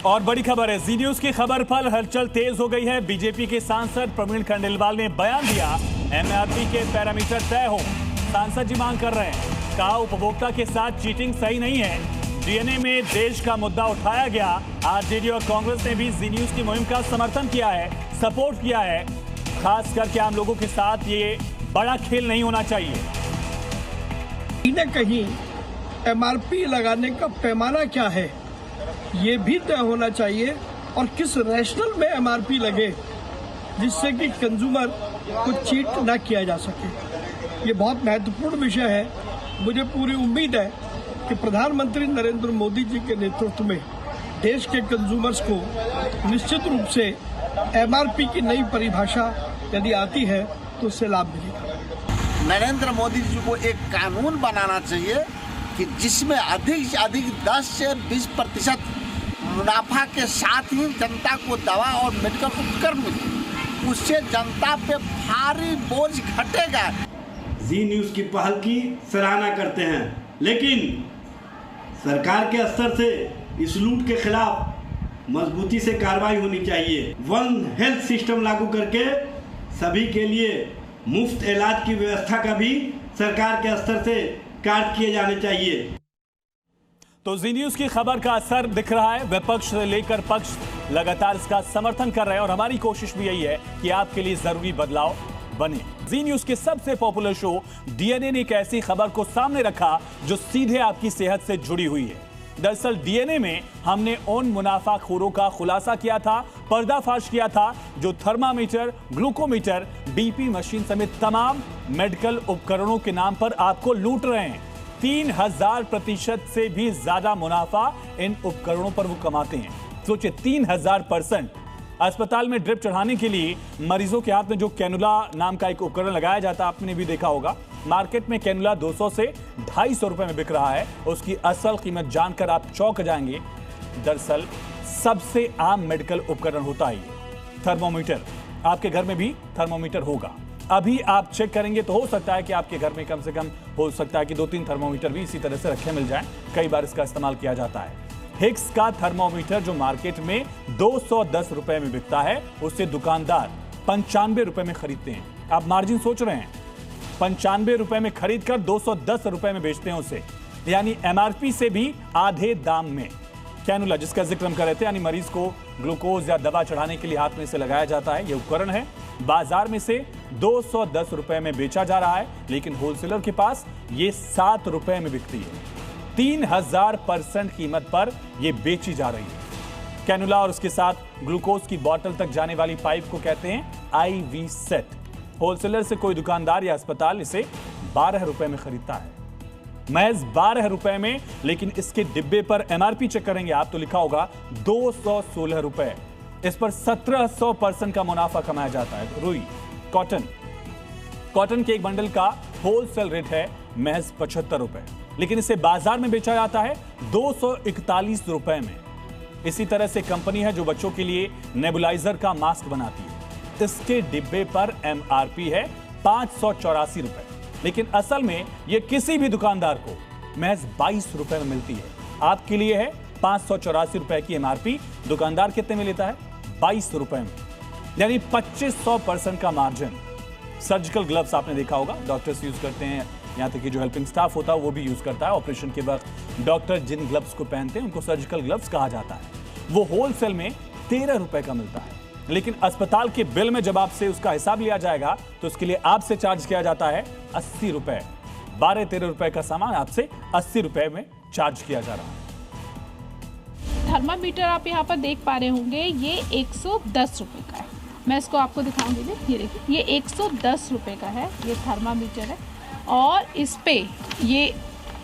और बड़ी खबर है, जी न्यूज की खबर पर हलचल तेज हो गई है। बीजेपी के सांसद प्रवीण खंडेलवाल ने बयान दिया, एमआरपी के पैरामीटर तय हो। सांसद जी मांग कर रहे हैं, कहा उपभोक्ता के साथ चीटिंग सही नहीं है। डीएनए में देश का मुद्दा उठाया गया। आरजेडी और कांग्रेस ने भी जी न्यूज की मुहिम का समर्थन किया है, सपोर्ट किया है। खास करके आम लोगों के साथ ये बड़ा खेल नहीं होना चाहिए। कहीं न कहीं एमआरपी लगाने का पैमाना क्या है ये भी तय होना चाहिए और किस रैशनल में एमआरपी लगे जिससे कि कंज्यूमर को चीट ना किया जा सके। ये बहुत महत्वपूर्ण विषय है। मुझे पूरी उम्मीद है कि प्रधानमंत्री नरेंद्र मोदी जी के नेतृत्व में देश के कंज्यूमर्स को निश्चित रूप से एमआरपी की नई परिभाषा यदि आती है तो उससे लाभ मिलेगा। नरेंद्र मोदी जी को एक कानून बनाना चाहिए कि जिसमें अधिक से अधिक 10 से 20% मुनाफा के साथ ही जनता को दवा और मेडिकल उपकरण मिले, उससे जनता पे भारी बोझ घटेगा। जी न्यूज़ की पहल की सराहना करते हैं, लेकिन सरकार के स्तर से इस लूट के खिलाफ मजबूती से कार्रवाई होनी चाहिए। वन हेल्थ सिस्टम लागू करके सभी के लिए मुफ्त इलाज की व्यवस्था का भी सरकार के स्तर से कार्य किए जाने चाहिए। तो जी न्यूज की खबर का असर दिख रहा है। विपक्ष से लेकर पक्ष लगातार इसका समर्थन कर रहे हैं और हमारी कोशिश भी यही है कि आपके लिए जरूरी बदलाव बने। जी न्यूज के सबसे पॉपुलर शो डीएनए ने एक ऐसी खबर को सामने रखा जो सीधे आपकी सेहत से जुड़ी हुई है। दरअसल डीएनए में हमने उन मुनाफाखोरों का खुलासा किया था, पर्दाफाश किया था, जो थर्मामीटर, ग्लूकोमीटर, बीपी मशीन समेत तमाम मेडिकल उपकरणों के नाम पर आपको लूट रहे हैं। 3000% से भी ज्यादा मुनाफा इन उपकरणों पर वो कमाते हैं। सोचिए 3000%। अस्पताल में ड्रिप चढ़ाने के लिए मरीजों के हाथ में जो कैनुला नाम का एक उपकरण लगाया जाता है, आपने भी देखा होगा। मार्केट में कैनुला 200 से 250 रुपए में बिक रहा है। उसकी असल कीमत जानकर आप चौंक जाएंगे। दरअसल सबसे आम मेडिकल उपकरण होता है ये थर्मोमीटर। आपके घर में भी थर्मोमीटर होगा। अभी आप चेक करेंगे तो हो सकता है कि आपके घर में कम से कम हो सकता है कि 2-3 थर्मोमीटर भी इसी तरह से रखे मिल जाएं। कई बार इसका इस्तेमाल किया जाता है। हिक्स का थर्मोमीटर जो मार्केट में 210 रुपए में बिकता है, उससे दुकानदार 95 रुपए में खरीदते हैं। आप मार्जिन सोच रहे हैं, 95 रुपए में खरीद कर 210 रुपए में बेचते हैं उसे, यानी एमआरपी से भी आधे दाम में। कैनुला जिसका जिक्र हम कर रहे थे, यानी मरीज को ग्लूकोज या दवा चढ़ाने के लिए हाथ में से लगाया जाता है, यह उपकरण है। बाजार में से 210 रुपए में बेचा जा रहा है, लेकिन होलसेलर के पास ये 7 रुपए में बिकती है। 3000% कीमत पर यह बेची जा रही है। कैनुला और उसके साथ ग्लूकोज की बोतल तक जाने वाली पाइप को कहते हैं आईवी सेट। होलसेलर से कोई दुकानदार या अस्पताल इसे 12 रुपए में खरीदता है, महज 12 रुपए में। लेकिन इसके डिब्बे पर एमआरपी चेक करेंगे आप तो लिखा होगा 216 रुपए। इस पर 1700% का मुनाफा कमाया जाता है। रुई कॉटन के एक बंडल का होलसेल रेट है महज 75 रुपए, लेकिन इसे बाजार में बेचा जाता है 241 रुपए में। इसी तरह से कंपनी है जो बच्चों के लिए नेबुलाइजर का मास्क बनाती है। इसके डिब्बे पर एमआरपी है 584 रुपए, लेकिन असल में यह किसी भी दुकानदार को महज 22 रुपए में मिलती है। आपके लिए है 584 रुपए की एमआरपी, दुकानदार कितने में लेता है? 22 रुपए में, यानी 2500% का मार्जिन। सर्जिकल ग्लव्स आपने देखा होगा, डॉक्टर्स यूज करते हैं, यहाँ तक कि जो हेल्पिंग स्टाफ होता है वो भी यूज करता है। ऑपरेशन के वक्त डॉक्टर जिन ग्लव्स को पहनते हैं उनको सर्जिकल ग्लव्स कहा जाता है। वो होलसेल में 13 रुपए का मिलता है, लेकिन अस्पताल के बिल में जब आपसे उसका हिसाब लिया जाएगा तो उसके लिए आपसे चार्ज किया जाता है 80 रुपए। 12-13 रुपए का सामान आपसे 80 रुपए में चार्ज किया जा रहा है। थर्मामीटर आप यहाँ पर देख पा रहे होंगे, ये 110 रुपए का है। मैं इसको आपको दिखाऊंगी। ये देखिए, ये 110 रुपए का है, ये थर्मामीटर है। और इस पे ये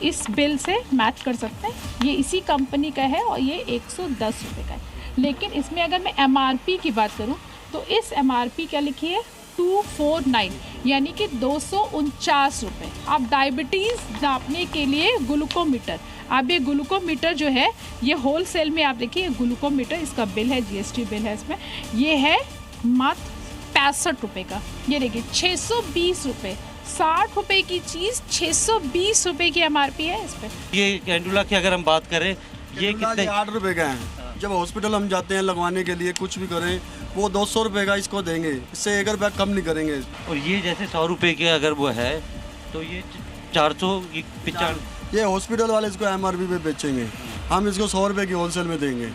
इस बिल से मैच कर सकते हैं, ये इसी कंपनी का है और ये 110 रुपए का है। लेकिन इसमें अगर मैं एमआरपी की बात करूं तो इस एमआरपी क्या लिखी है? 249, यानी कि 249 रुपये। आप डायबिटीज़ नापने के लिए ग्लूकोमीटर, आप ये ग्लूकोमीटर जो है ये होलसेल में आप देखिए ग्लूकोमीटर, इसका बिल है, जीएसटी बिल है इसमें, ये है मात्र 65 रुपये का। ये देखिए 620 रुपये, 60 रुपये की चीज़ 620 रुपये की एमआरपी है इस पर। ये कैंडुला की अगर हम बात करें, ये कितने? 8 रुपये का है। जब हॉस्पिटल हम जाते हैं लगवाने के लिए कुछ भी करें, वो 200 रुपये का इसको देंगे, इससे 1 रुपया कम नहीं करेंगे। और ये जैसे 100 रुपये के अगर वो है तो ये 495। ये हॉस्पिटल वाले इसको MRP पे बेचेंगे, हम इसको 100 रुपये की होलसेल में देंगे।